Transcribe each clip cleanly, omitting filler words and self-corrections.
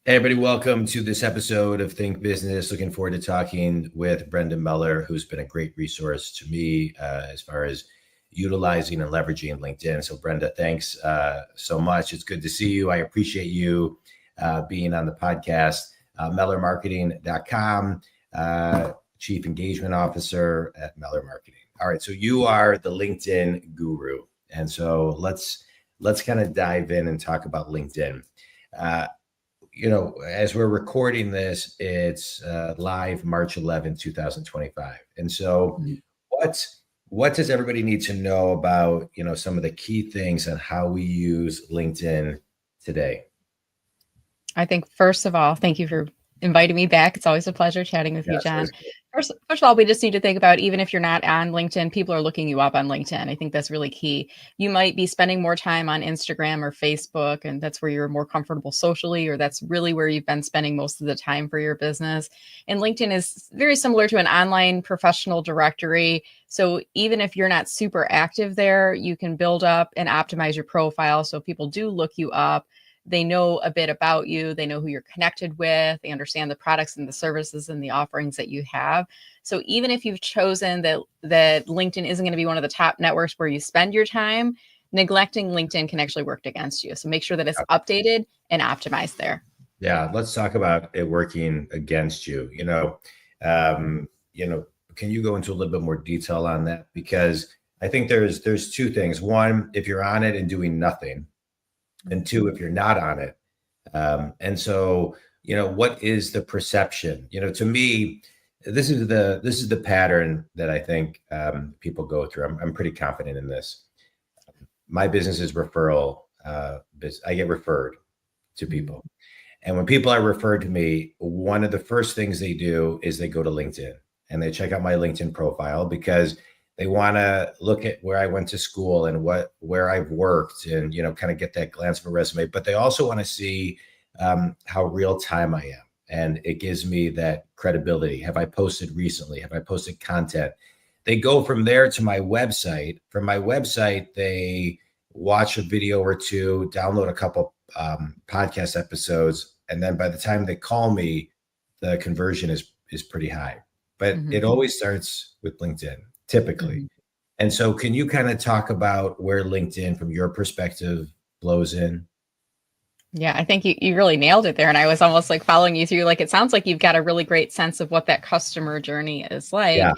Hey, everybody, welcome to this episode of Think Business. Looking forward to talking with Brenda Meller, who's been a great resource to me as far as utilizing and leveraging LinkedIn. So, Brenda, thanks so much. It's good to see you. I appreciate you being on the podcast. MellerMarketing.com, Chief Engagement Officer at Meller Marketing. All right, so you are the LinkedIn guru. And so let's kind of dive in and talk about LinkedIn. As we're recording this, it's live March 11, 2025. And so what does everybody need to know about, some of the key things on how we use LinkedIn today? I think, first of all, thank you for inviting me back. It's always a pleasure chatting with you, John. First of all, we just need to think about, even if you're not on LinkedIn, people are looking you up on LinkedIn. I think that's really key. You might be spending more time on Instagram or Facebook, and that's where you're more comfortable socially, or that's really where you've been spending most of the time for your business. And LinkedIn is very similar to an online professional directory. So even if you're not super active there, you can build up and optimize your profile so people do look you up. They know a bit about you. They know who you're connected with. They understand the products and the services and the offerings that you have. So even if you've chosen that LinkedIn isn't going to be one of the top networks where you spend your time, neglecting LinkedIn can actually work against you. So make sure that it's updated and optimized there. Yeah, let's talk about it working against you. Can you go into a little bit more detail on that? Because I think there's two things. One, if you're on it and doing nothing. And two, if you're not on it. And so, what is the perception? To me, this is the pattern that I think people go through. I'm pretty confident in this. My business is referral. I get referred to people. And when people are referred to me, one of the first things they do is they go to LinkedIn and they check out my LinkedIn profile, because they want to look at where I went to school and where I've worked and, kind of get that glance of a resume. But they also want to see how real time I am. And it gives me that credibility. Have I posted recently? Have I posted content? They go from there to my website. From my website, they watch a video or two, download a couple podcast episodes. And then by the time they call me, the conversion is pretty high. But it always starts with LinkedIn. Typically. And so can you kind of talk about where LinkedIn, from your perspective, blows in? Yeah, I think you really nailed it there. And I was almost like following you through, like, it sounds like you've got a really great sense of what that customer journey is like. Yeah.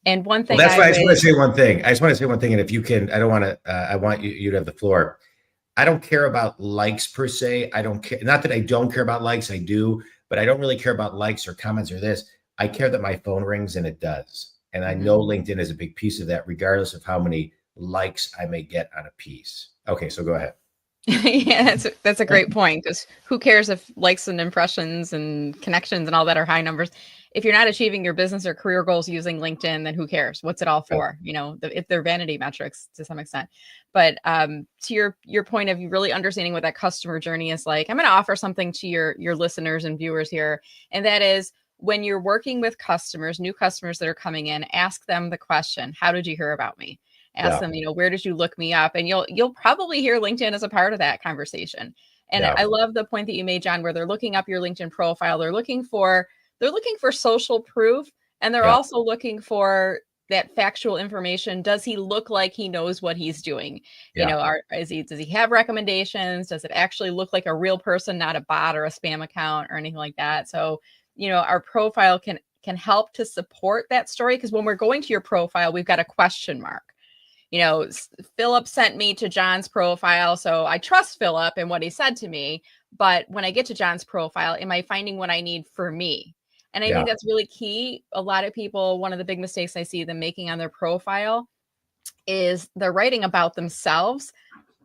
And one thing that's why I just want to say one thing. And if you can, I want you to have the floor. I don't care about likes per se. I don't care. Not that I don't care about likes. I do, but I don't really care about likes or comments or this. I care that my phone rings, and it does. And I know LinkedIn is a big piece of that, regardless of how many likes I may get on a piece. Okay, so go ahead. Yeah, that's a great point, because who cares if likes and impressions and connections and all that are high numbers? If you're not achieving your business or career goals using LinkedIn, then who cares? What's it all for? If they're vanity metrics to some extent. But to your point of you really understanding what that customer journey is like, I'm going to offer something to your listeners and viewers here, and that is, when you're working with customers, new customers that are coming in, ask them the question, how did you hear about me? Ask them, where did you look me up? And you'll probably hear LinkedIn as a part of that conversation. And I love the point that you made, John, where they're looking up your LinkedIn profile. They're looking for social proof, and they're also looking for that factual information. Does he look like he knows what he's doing? Does he have recommendations? Does it actually look like a real person, not a bot or a spam account or anything like that? So our profile can help to support that story, because when we're going to your profile, we've got a question mark. Philip sent me to John's profile, so I trust Philip and what he said to me. But when I get to John's profile, am I finding what I need for me? And I think that's really key. A lot of people, one of the big mistakes I see them making on their profile is they're writing about themselves.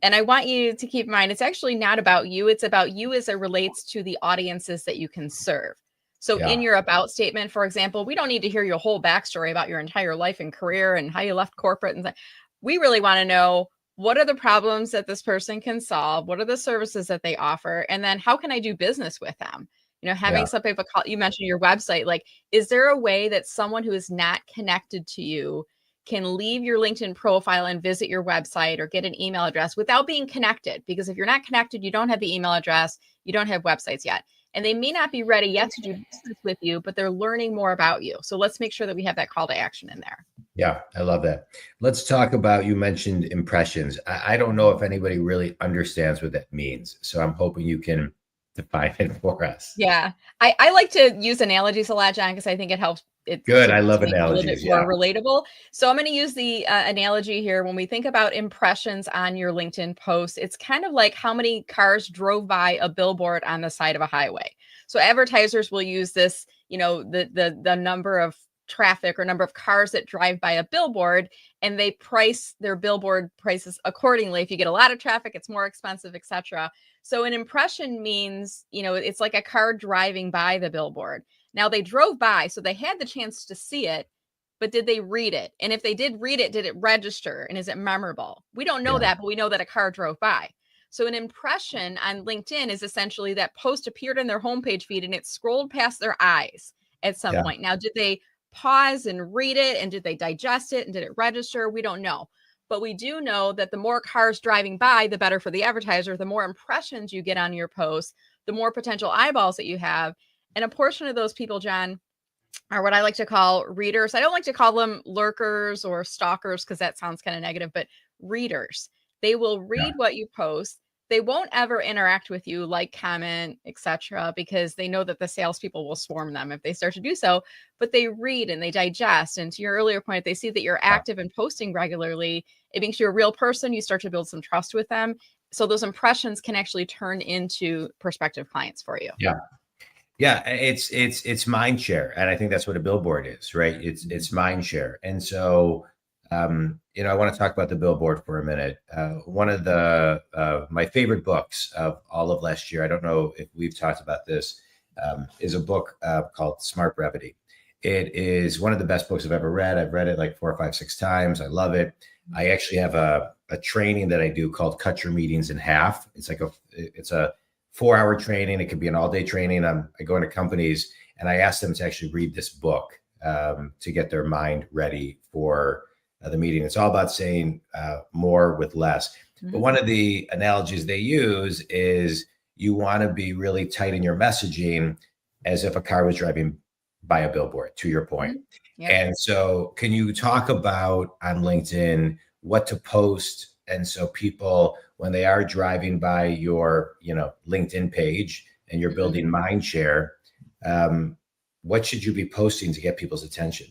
And I want you to keep in mind, it's actually not about you. It's about you as it relates to the audiences that you can serve. So in your about statement, for example, we don't need to hear your whole backstory about your entire life and career and how you left corporate. And we really want to know, what are the problems that this person can solve? What are the services that they offer? And then how can I do business with them? Having some type of call. You mentioned your website. Like, is there a way that someone who is not connected to you can leave your LinkedIn profile and visit your website or get an email address without being connected? Because if you're not connected, you don't have the email address, you don't have websites yet. and they may not be ready yet to do business with you, but they're learning more about you. So let's make sure that we have that call to action in there. Yeah, I love that. Let's talk about, you mentioned impressions. I don't know if anybody really understands what that means. So I'm hoping you can define it for us. Yeah. I like to use analogies a lot, John, because I think it helps it Good. to I love make it a little bit analogies. more Yeah. relatable. So I'm going to use the analogy here. When we think about impressions on your LinkedIn post, it's kind of like how many cars drove by a billboard on the side of a highway. So advertisers will use this, the number of traffic or number of cars that drive by a billboard, and they price their billboard prices accordingly. If you get a lot of traffic, it's more expensive, etc. So an impression means, it's like a car driving by the billboard. Now they drove by, so they had the chance to see it, but did they read it? And if they did read it, did it register? And is it memorable? We don't know that, but we know that a car drove by. So an impression on LinkedIn is essentially that post appeared in their homepage feed and it scrolled past their eyes at some point. Now, did they pause and read it? And did they digest it? And did it register? We don't know. But we do know that the more cars driving by, the better for the advertiser. The more impressions you get on your post, the more potential eyeballs that you have. And a portion of those people, John, are what I like to call readers. I don't like to call them lurkers or stalkers because that sounds kind of negative, but readers. They will read what you post. They won't ever interact with you, like, comment, etc., because they know that the salespeople will swarm them if they start to do so. But they read and they digest. And to your earlier point, they see that you're active and posting regularly. It makes you a real person. You start to build some trust with them. So those impressions can actually turn into prospective clients for you. Yeah. Yeah, it's mind share, and I think that's what a billboard is, right? It's mind share, and so I want to talk about the billboard for a minute. One of the my favorite books of all of last year, I don't know if we've talked about this, is a book called Smart Brevity. It is one of the best books I've ever read. I've read it like 4, 5, 6 times. I love it. I actually have a training that I do called Cut Your Meetings in Half. It's a 4-hour training. It could be an all-day training. I go into companies and I ask them to actually read this book to get their mind ready for the meeting. It's all about saying more with less. Mm-hmm. But one of the analogies they use is you want to be really tight in your messaging as if a car was driving by a billboard, to your point. Mm-hmm. Yep. And so can you talk about on LinkedIn what to post? And so people, when they are driving by your, LinkedIn page and you're building mind share, what should you be posting to get people's attention?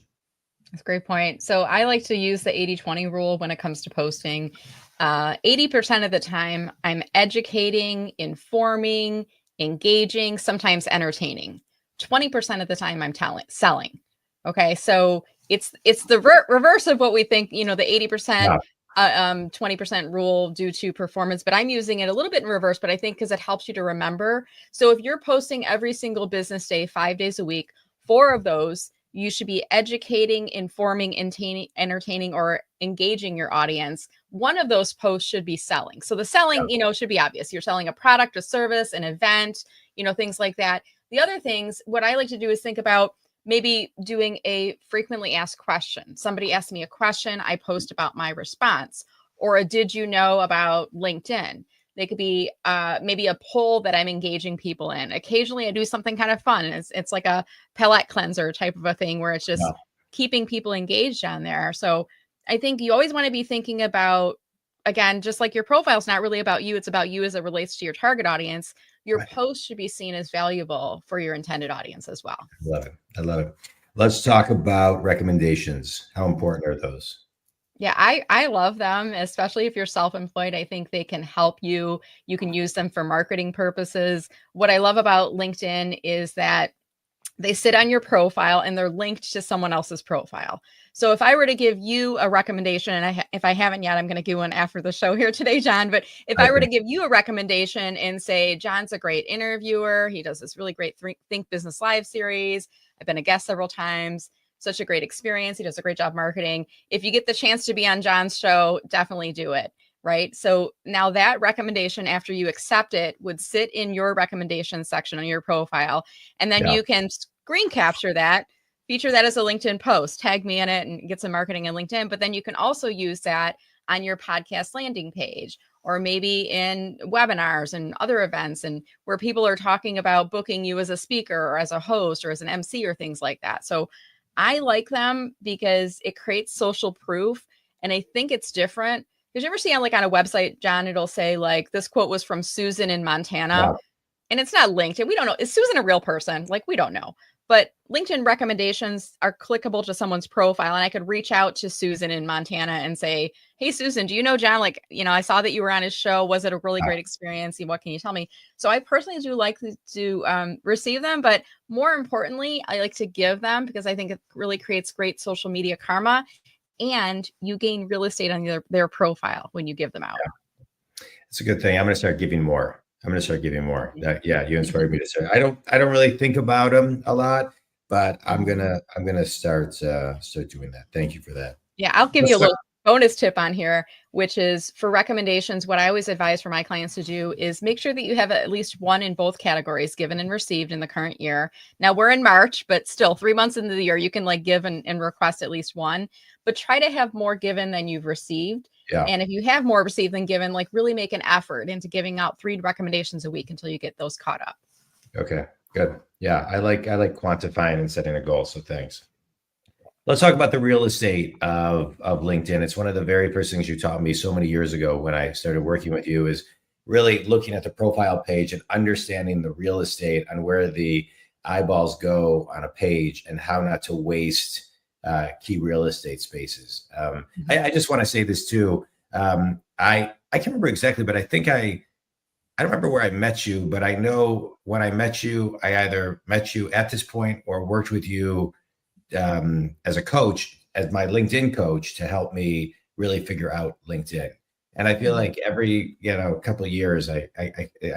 That's a great point. So I like to use the 80-20 rule when it comes to posting. 80% of the time, I'm educating, informing, engaging, sometimes entertaining. 20% of the time, I'm selling. Okay, so it's the reverse of what we think. The 80%. 20% rule due to performance, but I'm using it a little bit in reverse, but I think because it helps you to remember. So if you're posting every single business day, 5 days a week, 4 of those, you should be educating, informing, entertaining, or engaging your audience. One of those posts should be selling. So the selling, should be obvious. You're selling a product, a service, an event, things like that. The other things, what I like to do is think about maybe doing a frequently asked question. Somebody asks me a question, I post about my response, or a did you know about LinkedIn? They could be maybe a poll that I'm engaging people in. Occasionally I do something kind of fun. It's like a palette cleanser type of a thing where it's just keeping people engaged on there. So I think you always want to be thinking about, again, just like your profile is not really about you, it's about you as it relates to your target audience. Your post should be seen as valuable for your intended audience as well. I love it. Let's talk about recommendations. How important are those? Yeah, I love them, especially if you're self-employed. I think they can help you. You can use them for marketing purposes. What I love about LinkedIn is that they sit on your profile and they're linked to someone else's profile. So if I were to give you a recommendation, and if I haven't yet, I'm going to give one after the show here today, John. But if I were to give you a recommendation and say, John's a great interviewer, he does this really great Think Business Live series. I've been a guest several times. Such a great experience. He does a great job marketing. If you get the chance to be on John's show, definitely do it. Right. So now that recommendation, after you accept it, would sit in your recommendation section on your profile. And then you can screen capture that, feature that as a LinkedIn post, tag me in it and get some marketing in LinkedIn. But then you can also use that on your podcast landing page or maybe in webinars and other events, and where people are talking about booking you as a speaker or as a host or as an MC or things like that. So I like them because it creates social proof. And I think it's different. Did you ever see on like on a website, John, it'll say like, this quote was from Susan in Montana, Yeah. and it's not linked. And we don't know, is Susan a real person? Like, we don't know. But LinkedIn recommendations are clickable to someone's profile. And I could reach out to Susan in Montana and say, hey, Susan, do you know John? Like, I saw that you were on his show. Was it a really great experience? What can you tell me? So I personally do like to receive them. But more importantly, I like to give them because I think it really creates great social media karma. And you gain real estate on their profile when you give them out. Yeah. It's a good thing. I'm going to start giving more. You inspired me to say. I don't really think about them a lot, but I'm gonna start doing that. Thank you for that. Yeah, I'll give you a little bonus tip on here, which is for recommendations. What I always advise for my clients to do is make sure that you have at least one in both categories, given and received in the current year. Now we're in March, but still 3 months into the year, you can like give and request at least one, but try to have more given than you've received. Yeah. And if you have more received than given, like really make an effort into giving out 3 recommendations a week until you get those caught up. Okay, good. Yeah, I like quantifying and setting a goal. So thanks. Let's talk about the real estate of LinkedIn. It's one of the very first things you taught me so many years ago when I started working with you, is really looking at the profile page and understanding the real estate and where the eyeballs go on a page and how not to waste key real estate spaces. I just want to say this too. I can't remember exactly, but I think I don't remember where I met you, but I know when I met you, I either met you at this point or worked with you as a coach, as my LinkedIn coach, to help me really figure out LinkedIn. And I feel like every couple of years I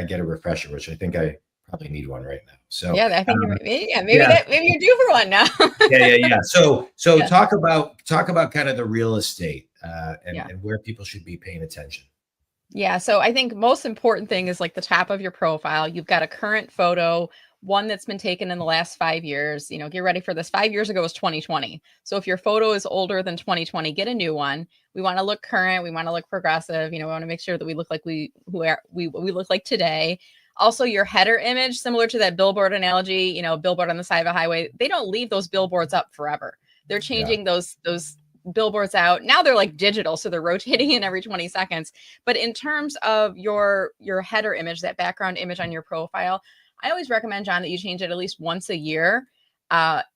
get a refresher, which I think I probably need one right now. So yeah, I think maybe you're due for one now. yeah. So talk about kind of the real estate and where people should be paying attention. Yeah. So I think most important thing is like the top of your profile. You've got a current photo, one that's been taken in the last 5 years. Get ready for this. 5 years ago was 2020. So if your photo is older than 2020, get a new one. We want to look current. We want to look progressive. We want to make sure that we look like we look like today. Also, your header image, similar to that billboard analogy, billboard on the side of a highway, they don't leave those billboards up forever. They're changing those billboards out. Now they're like digital, so they're rotating in every 20 seconds. But in terms of your header image, that background image on your profile, I always recommend, John, that you change it at least once a year,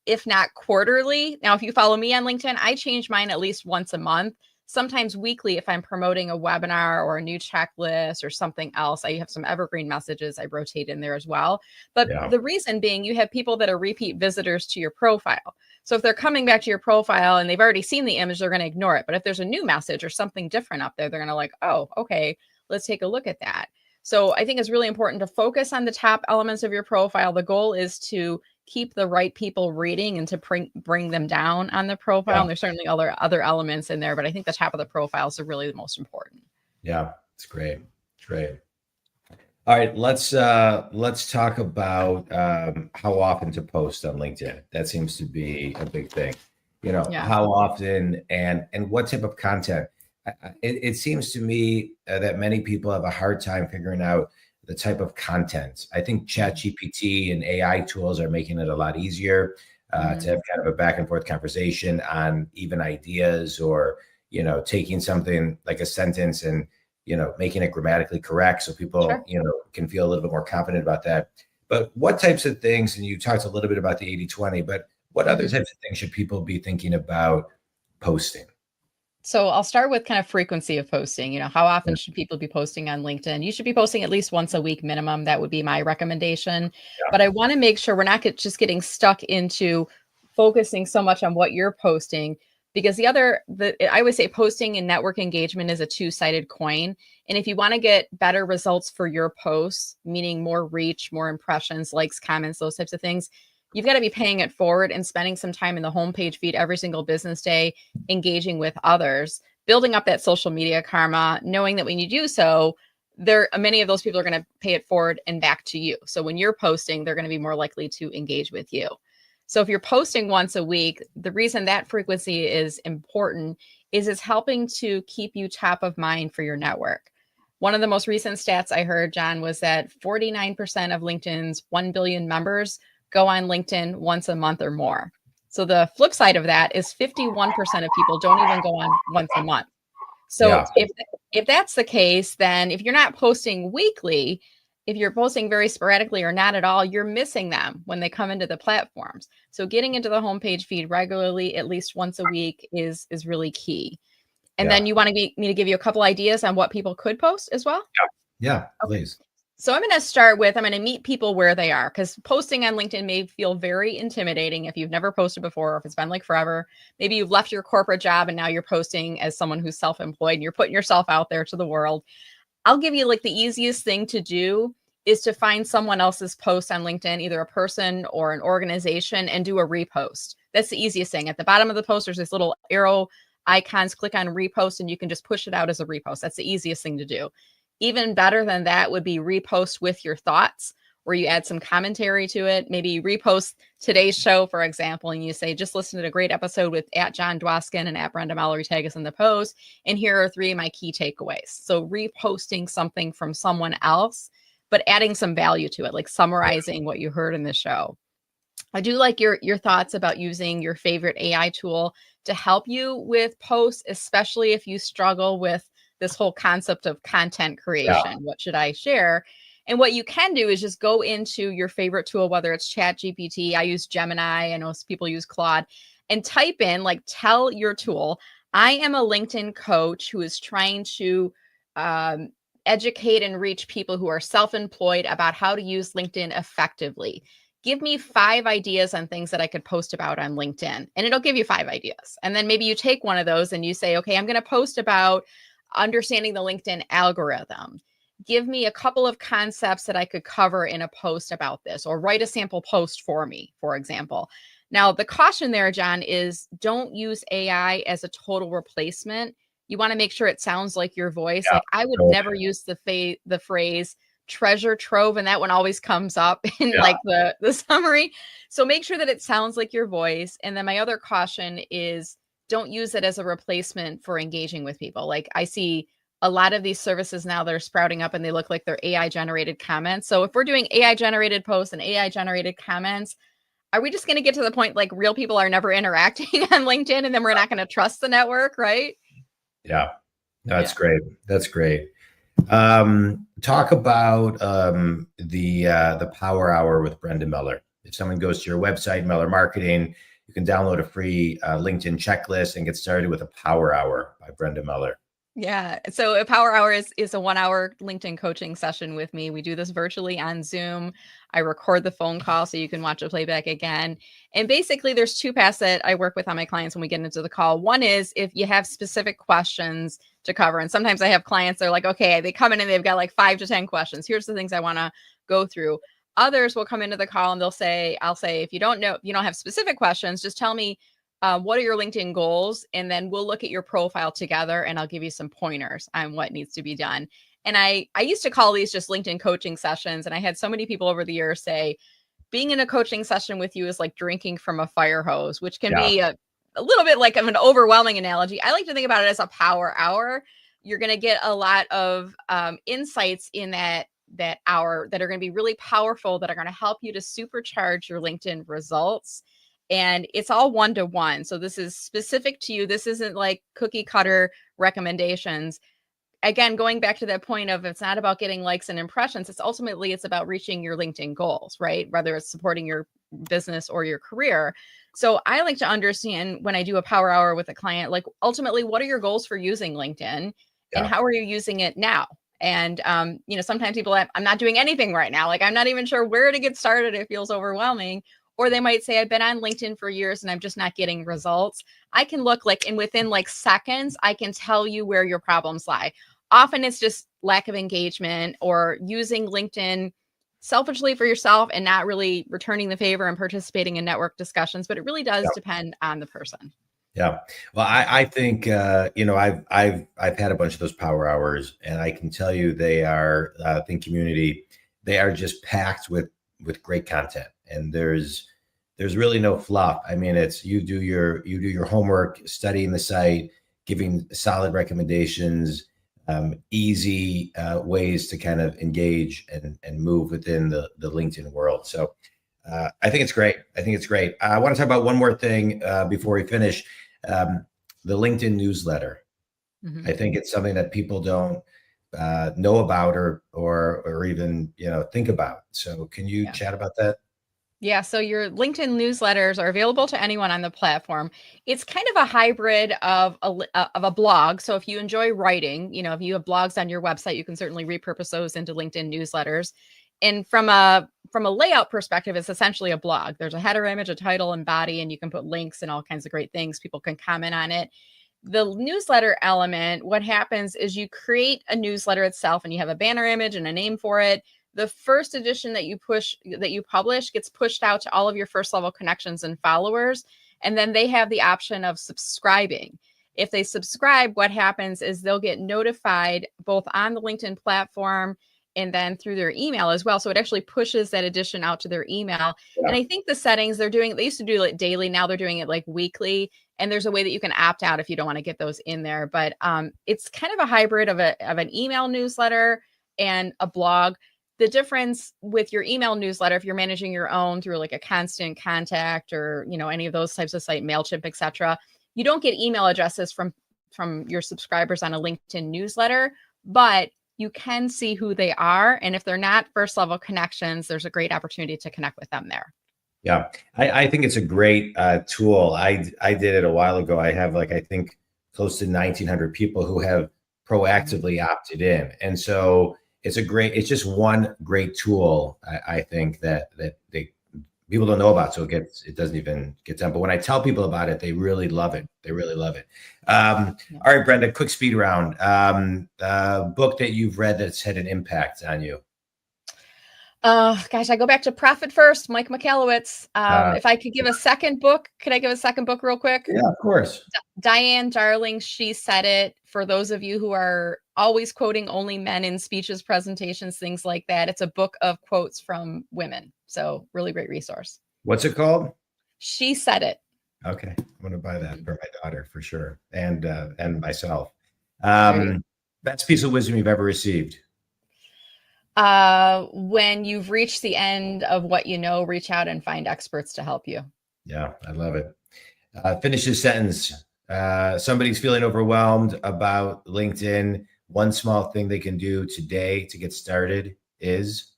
if not quarterly. Now, if you follow me on LinkedIn, I change mine at least once a month, sometimes weekly if I'm promoting a webinar or a new checklist or something else. I have some evergreen messages I rotate in there as well. But the reason being, you have people that are repeat visitors to your profile. So if they're coming back to your profile and they've already seen the image, they're going to ignore it. But if there's a new message or something different up there, they're going to like, oh, okay, let's take a look at that. So I think it's really important to focus on the top elements of your profile. The goal is to keep the right people reading and to bring them down on the profile. And there's certainly other elements in there, but I think the top of the profiles are really the most important. Yeah, it's great. It's great. All right, let's talk about how often to post on LinkedIn. That seems to be a big thing. How often and what type of content. It seems to me that many people have a hard time figuring out the type of content. I think ChatGPT and AI tools are making it a lot easier to have kind of a back and forth conversation on even ideas, or taking something like a sentence and making it grammatically correct so people can feel a little bit more confident about that. But what types of things, and you talked a little bit about the 80-20, but what other types of things should people be thinking about posting? So I'll start with kind of frequency of posting. How often should people be posting on LinkedIn? You should be posting at least once a week minimum. That would be my recommendation. But I want to make sure we're not just getting stuck into focusing so much on what you're posting, because I would say posting and network engagement is a two-sided coin. And if you want to get better results for your posts, meaning more reach, more impressions, likes, comments, those types of things, you've got to be paying it forward and spending some time in the homepage feed every single business day, engaging with others, building up that social media karma, knowing that when you do so, many of those people are going to pay it forward and back to you. So when you're posting, they're going to be more likely to engage with you. So if you're posting once a week, the reason that frequency is important is it's helping to keep you top of mind for your network. One of the most recent stats I heard, John, was that 49% of LinkedIn's 1 billion members go on LinkedIn once a month or more. So the flip side of that is 51% of people don't even go on once a month. So Yeah. if that's the case, then if you're not posting weekly, if you're posting very sporadically or not at all, you're missing them when they come into the platforms. So getting into the homepage feed regularly, at least once a week, is really key. And Yeah. then you want me to give you a couple ideas on what people could post as well? Yeah. Okay. Please. So I'm going to start with, I'm going to meet people where they are, because posting on LinkedIn may feel very intimidating if you've never posted before, or if it's been like forever. Maybe you've left your corporate job and now you're posting as someone who's self-employed and you're putting yourself out there to the world. I'll give you like the easiest thing to do is to find someone else's post on LinkedIn, either a person or an organization, and do a repost. That's the easiest thing. At the bottom of the post, there's this little arrow icons, click on repost, and you can just push it out as a repost. That's the easiest thing to do. Even better than that would be repost with your thoughts, where you add some commentary to it. Maybe you repost today's show, for example, and you say, just listen to a great episode with @John Dwoskin and @Brenda Meller. Tag us in the post. And here are 3 of my key takeaways. So reposting something from someone else, but adding some value to it, like summarizing what you heard in the show. I do like your thoughts about using your favorite AI tool to help you with posts, especially if you struggle with this whole concept of content creation. Yeah. What should I share? And what you can do is just go into your favorite tool, whether it's ChatGPT. I use Gemini. I know people use Claude, and type in, like, tell your tool, I am a LinkedIn coach who is trying to educate and reach people who are self-employed about how to use LinkedIn effectively. Give me 5 ideas on things that I could post about on LinkedIn. And it'll give you 5 ideas. And then maybe you take one of those and you say, okay, I'm going to post about understanding the LinkedIn algorithm. Give me a couple of concepts that I could cover in a post about this, or write a sample post for me, for example. Now, the caution there, John, is don't use AI as a total replacement. You want to make sure it sounds like your voice. Yeah. Like, I would never use the phrase treasure trove, and that one always comes up in like the summary. So make sure that it sounds like your voice. And then my other caution is don't use it as a replacement for engaging with people. Like, I see a lot of these services now that are sprouting up and they look like they're AI generated comments. So if we're doing AI generated posts and AI generated comments, are we just going to get to the point like real people are never interacting on LinkedIn, and then we're not going to trust the network, right? Yeah. That's great. That's great. Talk about the Power Hour with Brenda Meller. If someone goes to your website, Meller Marketing, you can download a free LinkedIn checklist and get started with a Power Hour by Brenda Meller. Yeah. So a Power Hour is a 1-hour LinkedIn coaching session with me. We do this virtually on Zoom. I record the phone call so you can watch the playback again. And basically there's 2 paths that I work with on my clients when we get into the call. One is if you have specific questions to cover. And sometimes I have clients, they're like, okay, they come in and they've got like 5 to 10 questions. Here's the things I want to go through. Others will come into the call and they'll say, I'll say, if you don't have specific questions, just tell me, what are your LinkedIn goals? And then we'll look at your profile together and I'll give you some pointers on what needs to be done. And I used to call these just LinkedIn coaching sessions. And I had so many people over the years say, being in a coaching session with you is like drinking from a fire hose, which can be a little bit like an overwhelming analogy. I like to think about it as a power hour. You're going to get a lot of insights in that hour that are going to be really powerful, that are going to help you to supercharge your LinkedIn results. And it's all one-to-one. So this is specific to you. This isn't like cookie cutter recommendations. Again, going back to that point of, it's not about getting likes and impressions. It's about reaching your LinkedIn goals, right? Whether it's supporting your business or your career. So I like to understand when I do a power hour with a client, like, ultimately, what are your goals for using LinkedIn and how are you using it now? And, sometimes people have, I'm not doing anything right now. Like, I'm not even sure where to get started. It feels overwhelming. Or they might say, I've been on LinkedIn for years and I'm just not getting results. I can look like, and within like seconds, I can tell you where your problems lie. Often it's just lack of engagement or using LinkedIn selfishly for yourself and not really returning the favor and participating in network discussions. But it really does depend on the person. Yeah. Well, I think, I've had a bunch of those power hours, and I can tell you they are, Think Community, they are just packed with great content, and there's really no fluff. I mean, it's, you do your homework, studying the site, giving solid recommendations, easy ways to kind of engage and move within the LinkedIn world. So I think it's great. I think it's great. I want to talk about one more thing before we finish. The LinkedIn newsletter. Mm-hmm. I think it's something that people don't know about or even think about. So can you chat about that? Yeah, so your LinkedIn newsletters are available to anyone on the platform. It's kind of a hybrid of a blog. So if you enjoy writing, if you have blogs on your website, you can certainly repurpose those into LinkedIn newsletters. And from a layout perspective, it's essentially a blog. There's a header image, a title, and body, and you can put links and all kinds of great things. People can comment on it. The newsletter element, what happens is you create a newsletter itself, and you have a banner image and a name for it. The first edition that you publish gets pushed out to all of your first level connections and followers. And then they have the option of subscribing. If they subscribe, what happens is they'll get notified both on the LinkedIn platform and then through their email as well. So it actually pushes that edition out to their email. Yeah. And I think the settings they used to do it daily. Now they're doing it like weekly. And there's a way that you can opt out if you don't want to get those in there. But it's kind of a hybrid of an email newsletter and a blog. The difference with your email newsletter, if you're managing your own through like a Constant Contact or, any of those types of site, MailChimp, etc., you don't get email addresses from your subscribers on a LinkedIn newsletter, but you can see who they are. And if they're not first level connections, there's a great opportunity to connect with them there. Yeah, I think it's a great tool. I did it a while ago. I have I think close to 1,900 people who have proactively opted in. And so it's just one great tool, I think that people don't know about. So it doesn't even get done. But when I tell people about it, they really love it. They really love it. All right, Brenda, quick speed round. Book that you've read that's had an impact on you. Gosh, I go back to Profit First, Mike Michalowicz. If I could give a second book, could I give a second book real quick? Yeah, of course. Diane Darling, She Said It. For those of you who are always quoting only men in speeches, presentations, things like that, it's a book of quotes from women. So really great resource. What's it called? She Said It. Okay, I'm going to buy that for my daughter for sure, and myself. Best piece of wisdom you've ever received? When you've reached the end of what you know, reach out and find experts to help you. Yeah, I love it. Finish this sentence. Somebody's feeling overwhelmed about LinkedIn. One small thing they can do today to get started is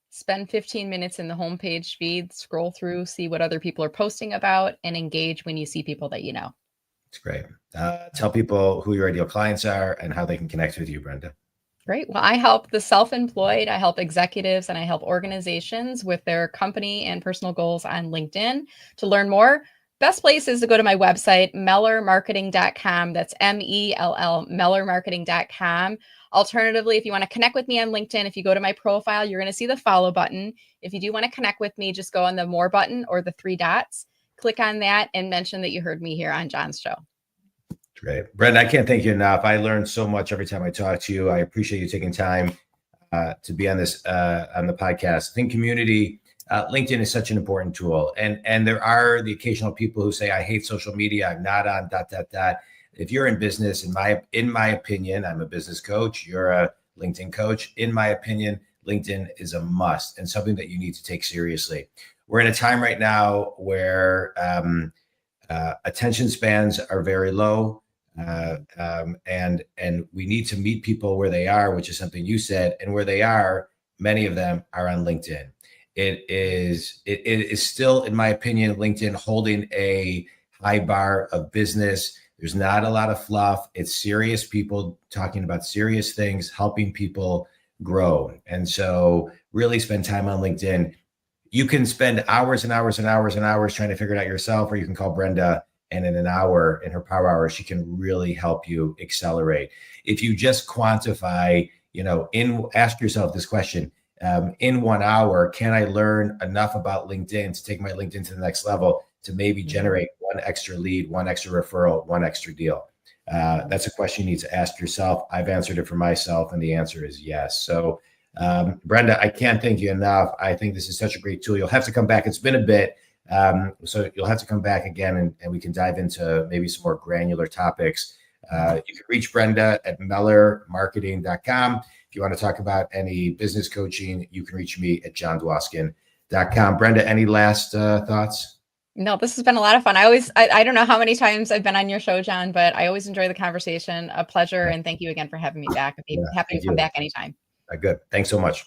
spend 15 minutes in the homepage feed, scroll through, see what other people are posting about, and engage when you see people that you know. It's great. Tell people who your ideal clients are and how they can connect with you, Brenda. Great. Well, I help the self-employed, I help executives, and I help organizations with their company and personal goals on LinkedIn. To learn more, best place is to go to my website, mellermarketing.com. That's MELL, mellermarketing.com. Alternatively, if you want to connect with me on LinkedIn, if you go to my profile, you're going to see the follow button. If you do want to connect with me, just go on the more button or the three dots, click on that, and mention that you heard me here on John's show. Great. Brenda, I can't thank you enough. I learn so much every time I talk to you. I appreciate you taking time to be on this on the podcast. I think community, LinkedIn is such an important tool. And there are the occasional people who say, I hate social media. I'm not on ... If you're in business, in my opinion, I'm a business coach. You're a LinkedIn coach. In my opinion, LinkedIn is a must and something that you need to take seriously. We're in a time right now where attention spans are very low. And we need to meet people where they are, which is something you said, and where they are, many of them are on LinkedIn. It is still, in my opinion, LinkedIn holding a high bar of business. There's not a lot of fluff. It's serious people talking about serious things, helping people grow. And so really spend time on LinkedIn. You can spend hours and hours and hours and hours trying to figure it out yourself, or you can call Brenda, and in an hour, in her power hour, she can really help you accelerate. If you just quantify, ask yourself this question, in 1 hour, can I learn enough about LinkedIn to take my LinkedIn to the next level to maybe generate one extra lead, one extra referral, one extra deal? That's a question you need to ask yourself. I've answered it for myself, and the answer is yes. So, Brenda, I can't thank you enough. I think this is such a great tool. You'll have to come back. It's been a bit. So you'll have to come back again and we can dive into maybe some more granular topics You can reach Brenda at mellermarketing.com. If you want to talk about any business coaching, you can reach me at johndwoskin.com. Brenda, any last thoughts? No, this has been a lot of fun. I don't know how many times I've been on your show, John, but I always enjoy the conversation. A pleasure. And thank you again for having me back. I'd be happy Thank to come you. back anytime. Good. Thanks so much.